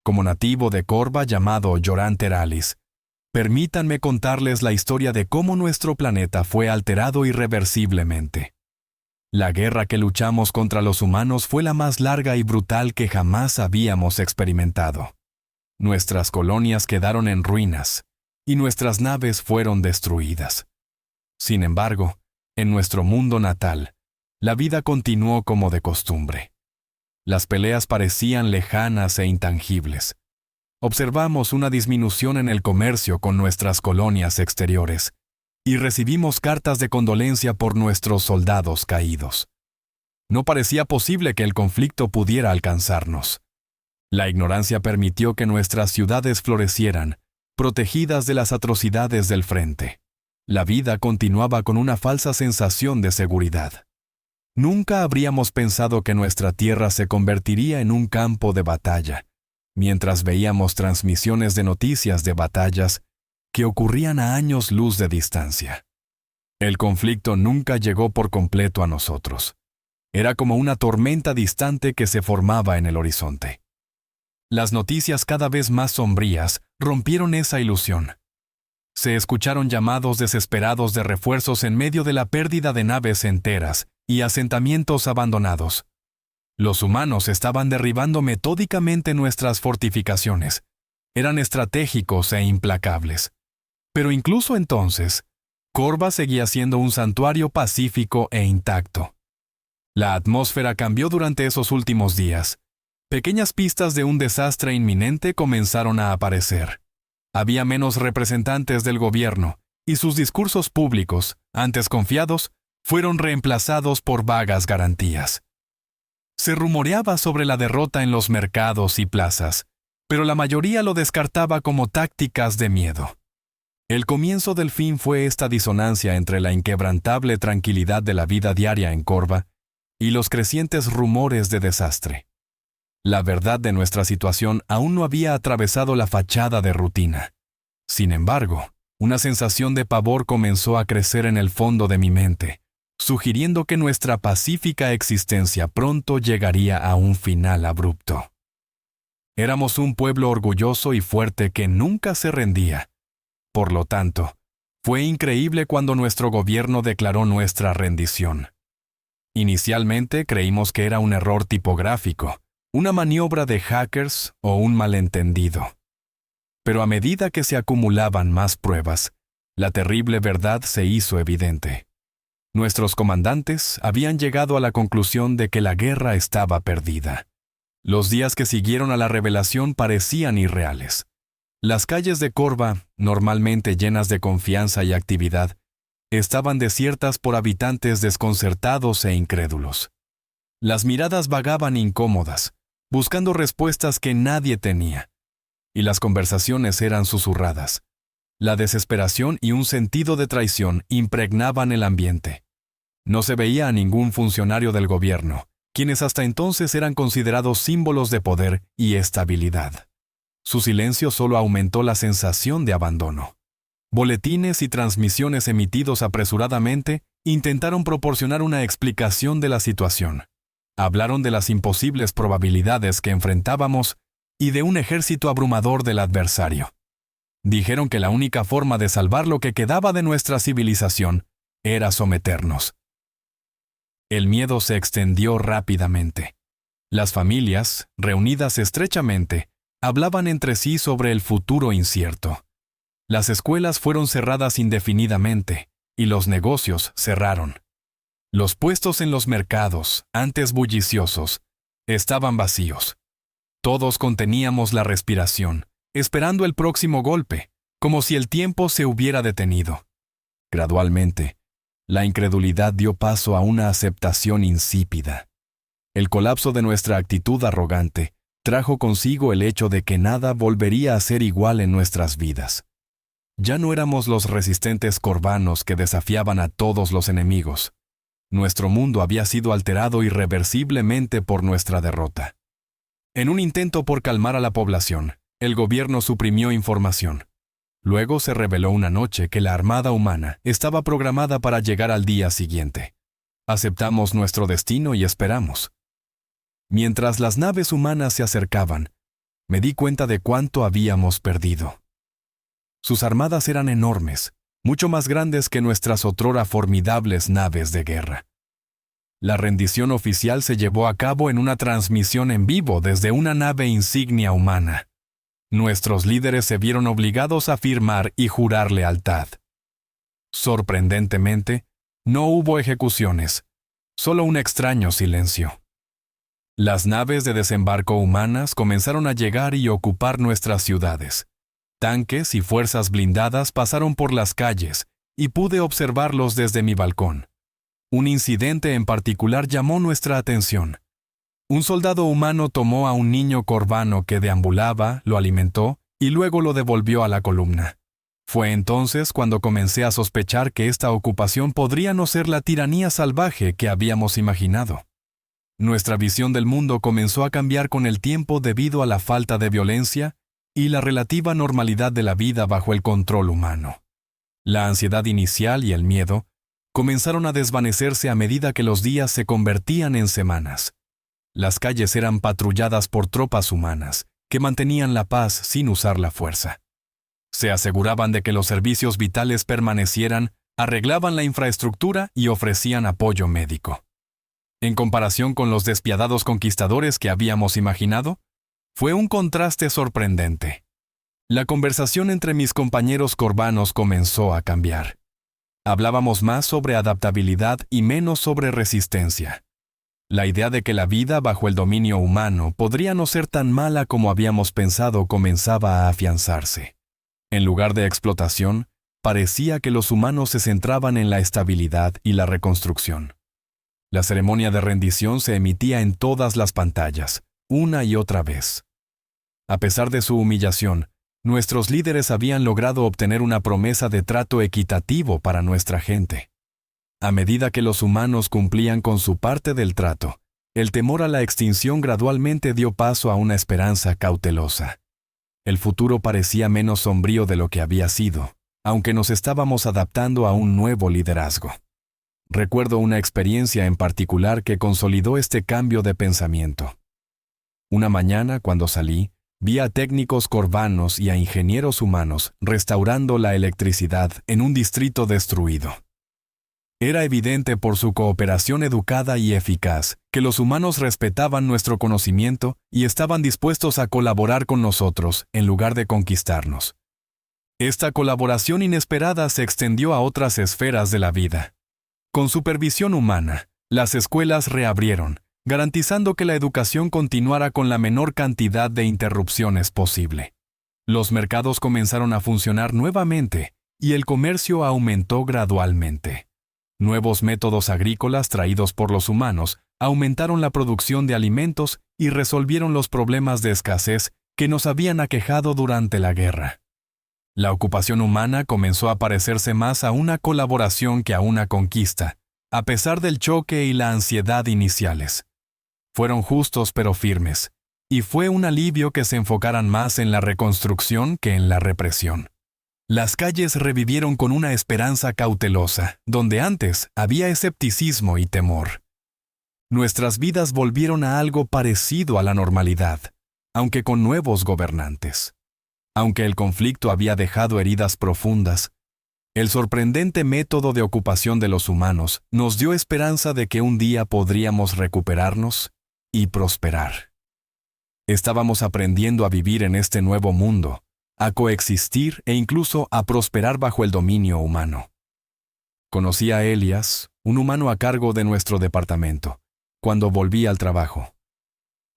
Como nativo de Corva llamado Yoran Teralis, permítanme contarles la historia de cómo nuestro planeta fue alterado irreversiblemente. La guerra que luchamos contra los humanos fue la más larga y brutal que jamás habíamos experimentado. Nuestras colonias quedaron en ruinas y nuestras naves fueron destruidas. Sin embargo, en nuestro mundo natal, la vida continuó como de costumbre. Las peleas parecían lejanas e intangibles. Observamos una disminución en el comercio con nuestras colonias exteriores y recibimos cartas de condolencia por nuestros soldados caídos. No parecía posible que el conflicto pudiera alcanzarnos. La ignorancia permitió que nuestras ciudades florecieran, protegidas de las atrocidades del frente. La vida continuaba con una falsa sensación de seguridad. Nunca habríamos pensado que nuestra tierra se convertiría en un campo de batalla, mientras veíamos transmisiones de noticias de batallas que ocurrían a años luz de distancia. El conflicto nunca llegó por completo a nosotros. Era como una tormenta distante que se formaba en el horizonte. Las noticias cada vez más sombrías rompieron esa ilusión. Se escucharon llamados desesperados de refuerzos en medio de la pérdida de naves enteras y asentamientos abandonados. Los humanos estaban derribando metódicamente nuestras fortificaciones. Eran estratégicos e implacables. Pero incluso entonces, Corva seguía siendo un santuario pacífico e intacto. La atmósfera cambió durante esos últimos días. Pequeñas pistas de un desastre inminente comenzaron a aparecer. Había menos representantes del gobierno, y sus discursos públicos, antes confiados, fueron reemplazados por vagas garantías. Se rumoreaba sobre la derrota en los mercados y plazas, pero la mayoría lo descartaba como tácticas de miedo. El comienzo del fin fue esta disonancia entre la inquebrantable tranquilidad de la vida diaria en Corva y los crecientes rumores de desastre. La verdad de nuestra situación aún no había atravesado la fachada de rutina. Sin embargo, una sensación de pavor comenzó a crecer en el fondo de mi mente, sugiriendo que nuestra pacífica existencia pronto llegaría a un final abrupto. Éramos un pueblo orgulloso y fuerte que nunca se rendía. Por lo tanto, fue increíble cuando nuestro gobierno declaró nuestra rendición. Inicialmente creímos que era un error tipográfico, una maniobra de hackers o un malentendido. Pero a medida que se acumulaban más pruebas, la terrible verdad se hizo evidente. Nuestros comandantes habían llegado a la conclusión de que la guerra estaba perdida. Los días que siguieron a la revelación parecían irreales. Las calles de Corva, normalmente llenas de confianza y actividad, estaban desiertas por habitantes desconcertados e incrédulos. Las miradas vagaban incómodas, buscando respuestas que nadie tenía, y las conversaciones eran susurradas. La desesperación y un sentido de traición impregnaban el ambiente. No se veía a ningún funcionario del gobierno, quienes hasta entonces eran considerados símbolos de poder y estabilidad. Su silencio solo aumentó la sensación de abandono. Boletines y transmisiones emitidos apresuradamente intentaron proporcionar una explicación de la situación. Hablaron de las imposibles probabilidades que enfrentábamos y de un ejército abrumador del adversario. Dijeron que la única forma de salvar lo que quedaba de nuestra civilización era someternos. El miedo se extendió rápidamente. Las familias, reunidas estrechamente, hablaban entre sí sobre el futuro incierto. Las escuelas fueron cerradas indefinidamente y los negocios cerraron. Los puestos en los mercados, antes bulliciosos, estaban vacíos. Todos conteníamos la respiración, esperando el próximo golpe, como si el tiempo se hubiera detenido. Gradualmente, la incredulidad dio paso a una aceptación insípida. El colapso de nuestra actitud arrogante trajo consigo el hecho de que nada volvería a ser igual en nuestras vidas. Ya no éramos los resistentes corvanos que desafiaban a todos los enemigos. Nuestro mundo había sido alterado irreversiblemente por nuestra derrota. En un intento por calmar a la población, el gobierno suprimió información. Luego se reveló una noche que la armada humana estaba programada para llegar al día siguiente. Aceptamos nuestro destino y esperamos. Mientras las naves humanas se acercaban, me di cuenta de cuánto habíamos perdido. Sus armadas eran enormes, mucho más grandes que nuestras otrora formidables naves de guerra. La rendición oficial se llevó a cabo en una transmisión en vivo desde una nave insignia humana. Nuestros líderes se vieron obligados a firmar y jurar lealtad. Sorprendentemente, no hubo ejecuciones, solo un extraño silencio. Las naves de desembarco humanas comenzaron a llegar y ocupar nuestras ciudades. Tanques y fuerzas blindadas pasaron por las calles y pude observarlos desde mi balcón. Un incidente en particular llamó nuestra atención. Un soldado humano tomó a un niño corbano que deambulaba, lo alimentó y luego lo devolvió a la columna. Fue entonces cuando comencé a sospechar que esta ocupación podría no ser la tiranía salvaje que habíamos imaginado. Nuestra visión del mundo comenzó a cambiar con el tiempo debido a la falta de violencia y la relativa normalidad de la vida bajo el control humano. La ansiedad inicial y el miedo comenzaron a desvanecerse a medida que los días se convertían en semanas. Las calles eran patrulladas por tropas humanas, que mantenían la paz sin usar la fuerza. Se aseguraban de que los servicios vitales permanecieran, arreglaban la infraestructura y ofrecían apoyo médico. En comparación con los despiadados conquistadores que habíamos imaginado, fue un contraste sorprendente. La conversación entre mis compañeros corbanos comenzó a cambiar. Hablábamos más sobre adaptabilidad y menos sobre resistencia. La idea de que la vida bajo el dominio humano podría no ser tan mala como habíamos pensado comenzaba a afianzarse. En lugar de explotación, parecía que los humanos se centraban en la estabilidad y la reconstrucción. La ceremonia de rendición se emitía en todas las pantallas, una y otra vez. A pesar de su humillación, nuestros líderes habían logrado obtener una promesa de trato equitativo para nuestra gente. A medida que los humanos cumplían con su parte del trato, el temor a la extinción gradualmente dio paso a una esperanza cautelosa. El futuro parecía menos sombrío de lo que había sido, aunque nos estábamos adaptando a un nuevo liderazgo. Recuerdo una experiencia en particular que consolidó este cambio de pensamiento. Una mañana, cuando salí, vi a técnicos corbanos y a ingenieros humanos restaurando la electricidad en un distrito destruido. Era evidente por su cooperación educada y eficaz que los humanos respetaban nuestro conocimiento y estaban dispuestos a colaborar con nosotros en lugar de conquistarnos. Esta colaboración inesperada se extendió a otras esferas de la vida. Con supervisión humana, las escuelas reabrieron, garantizando que la educación continuara con la menor cantidad de interrupciones posible. Los mercados comenzaron a funcionar nuevamente y el comercio aumentó gradualmente. Nuevos métodos agrícolas traídos por los humanos aumentaron la producción de alimentos y resolvieron los problemas de escasez que nos habían aquejado durante la guerra. La ocupación humana comenzó a parecerse más a una colaboración que a una conquista, a pesar del choque y la ansiedad iniciales. Fueron justos pero firmes, y fue un alivio que se enfocaran más en la reconstrucción que en la represión. Las calles revivieron con una esperanza cautelosa, donde antes había escepticismo y temor. Nuestras vidas volvieron a algo parecido a la normalidad, aunque con nuevos gobernantes. Aunque el conflicto había dejado heridas profundas, el sorprendente método de ocupación de los humanos nos dio esperanza de que un día podríamos recuperarnos y prosperar. Estábamos aprendiendo a vivir en este nuevo mundo, a coexistir e incluso a prosperar bajo el dominio humano. Conocí a Elias, un humano a cargo de nuestro departamento, cuando volví al trabajo.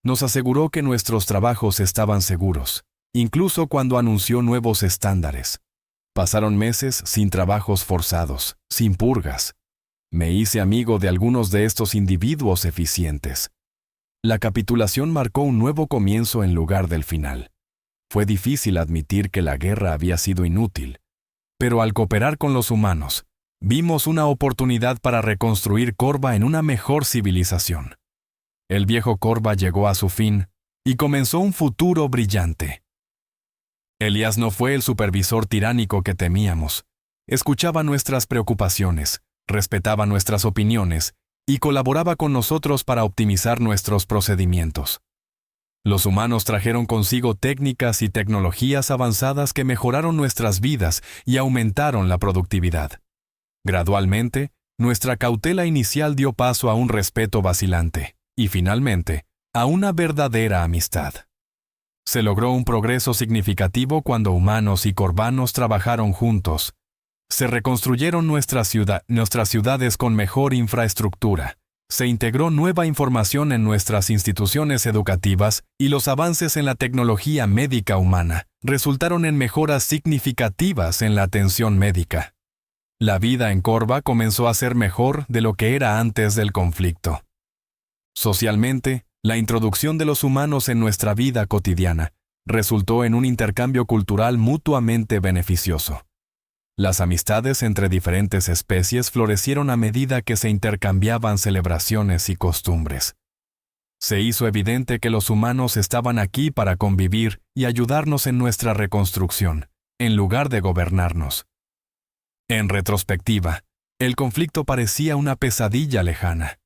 Nos aseguró que nuestros trabajos estaban seguros, incluso cuando anunció nuevos estándares. Pasaron meses sin trabajos forzados, sin purgas. Me hice amigo de algunos de estos individuos eficientes. La capitulación marcó un nuevo comienzo en lugar del final. Fue difícil admitir que la guerra había sido inútil, pero al cooperar con los humanos, vimos una oportunidad para reconstruir Corba en una mejor civilización. El viejo Corba llegó a su fin y comenzó un futuro brillante. Elias no fue el supervisor tiránico que temíamos. Escuchaba nuestras preocupaciones, respetaba nuestras opiniones y colaboraba con nosotros para optimizar nuestros procedimientos. Los humanos trajeron consigo técnicas y tecnologías avanzadas que mejoraron nuestras vidas y aumentaron la productividad. Gradualmente, nuestra cautela inicial dio paso a un respeto vacilante y, finalmente, a una verdadera amistad. Se logró un progreso significativo cuando humanos y corbanos trabajaron juntos. Se reconstruyeron nuestras ciudades con mejor infraestructura. Se integró nueva información en nuestras instituciones educativas y los avances en la tecnología médica humana resultaron en mejoras significativas en la atención médica. La vida en Korva comenzó a ser mejor de lo que era antes del conflicto. Socialmente, la introducción de los humanos en nuestra vida cotidiana resultó en un intercambio cultural mutuamente beneficioso. Las amistades entre diferentes especies florecieron a medida que se intercambiaban celebraciones y costumbres. Se hizo evidente que los humanos estaban aquí para convivir y ayudarnos en nuestra reconstrucción, en lugar de gobernarnos. En retrospectiva, el conflicto parecía una pesadilla lejana.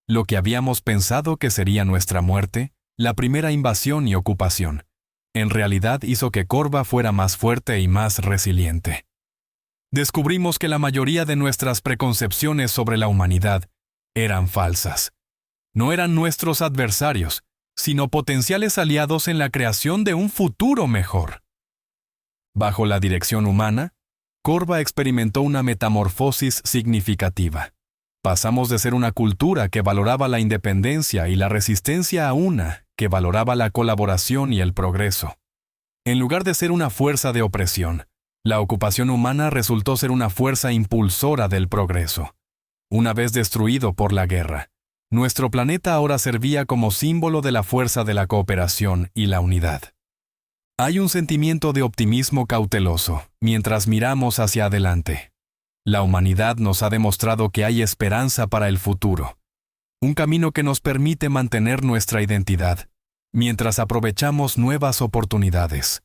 Lo que habíamos pensado que sería nuestra muerte, la primera invasión y ocupación, en realidad hizo que Korva fuera más fuerte y más resiliente. Descubrimos que la mayoría de nuestras preconcepciones sobre la humanidad eran falsas. No eran nuestros adversarios, sino potenciales aliados en la creación de un futuro mejor. Bajo la dirección humana, Korva experimentó una metamorfosis significativa. Pasamos de ser una cultura que valoraba la independencia y la resistencia a una que valoraba la colaboración y el progreso. En lugar de ser una fuerza de opresión, la ocupación humana resultó ser una fuerza impulsora del progreso. Una vez destruido por la guerra, nuestro planeta ahora servía como símbolo de la fuerza de la cooperación y la unidad. Hay un sentimiento de optimismo cauteloso mientras miramos hacia adelante. La humanidad nos ha demostrado que hay esperanza para el futuro, un camino que nos permite mantener nuestra identidad, mientras aprovechamos nuevas oportunidades.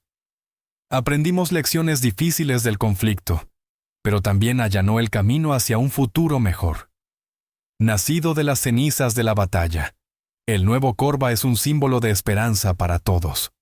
Aprendimos lecciones difíciles del conflicto, pero también allanó el camino hacia un futuro mejor. Nacido de las cenizas de la batalla, el nuevo Korva es un símbolo de esperanza para todos.